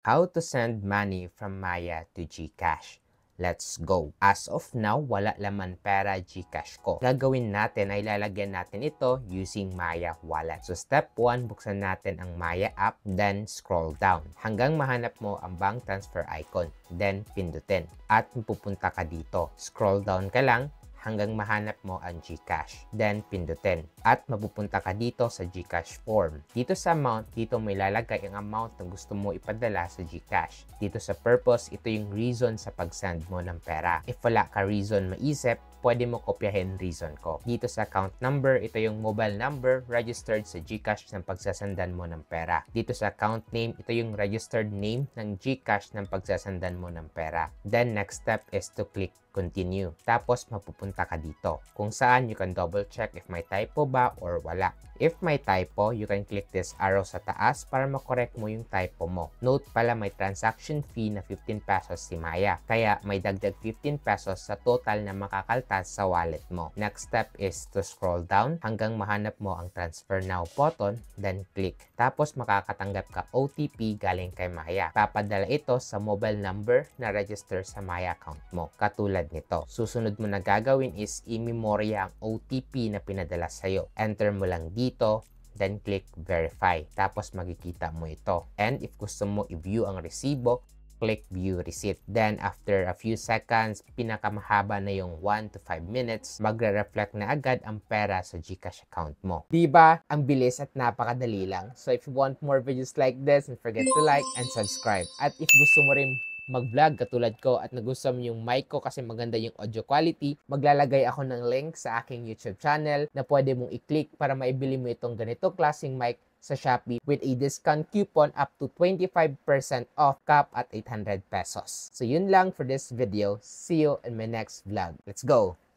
How to send money from Maya to GCash. Let's go. As of now, wala laman pera GCash ko. Gagawin natin ay lalagyan natin ito using Maya Wallet. So step 1, buksan natin ang Maya app, then scroll down hanggang mahanap mo ang bank transfer icon, then pindutin at pupunta ka dito. Scroll down ka lang hanggang mahanap mo ang GCash. Then, pindutin. At mapupunta ka dito sa GCash form. Dito sa amount, dito may lalagay ang amount na gusto mo ipadala sa GCash. Dito sa purpose, ito yung reason sa pag-send mo ng pera. If wala ka reason maisip, pwede mo kopyahin reason ko. Dito sa account number, ito yung mobile number registered sa GCash ng pagsasandan mo ng pera. Dito sa account name, ito yung registered name ng GCash ng pagsasandan mo ng pera. Then, next step is to click continue. Tapos, mapupunta ka dito kung saan you can double check if may typo ba or wala. If may typo, you can click this arrow sa taas para makorek mo yung typo mo. Note pala may transaction fee na 15 pesos si Maya. Kaya may dagdag 15 pesos sa total na makakaltas sa wallet mo. Next step is to scroll down hanggang mahanap mo ang transfer now button, then click. Tapos makakatanggap ka OTP galing kay Maya. Papadala ito sa mobile number na register sa Maya account mo. Katulad nito. Susunod mo na gagawin is i-memorya ang OTP na pinadala sa'yo. Enter mo lang dito, then click verify. Tapos makikita mo ito. And if gusto mo i-view ang resibo, click view receipt. Then after a few seconds, pinakamahaba na yung 1 to 5 minutes, magre-reflect na agad ang pera sa GCash account mo. Diba? Ang bilis at napakadali lang. So if you want more videos like this, don't forget to like and subscribe. At if gusto mo rin mag-vlog katulad ko at nagustuhan mo yung mic ko kasi maganda yung audio quality, maglalagay ako ng link sa aking YouTube channel na pwede mong i-click para maibili mo itong ganito klaseng mic sa Shopee with a discount coupon up to 25% off, cap at 800 pesos. So yun lang for this video. See you in my next vlog. Let's go!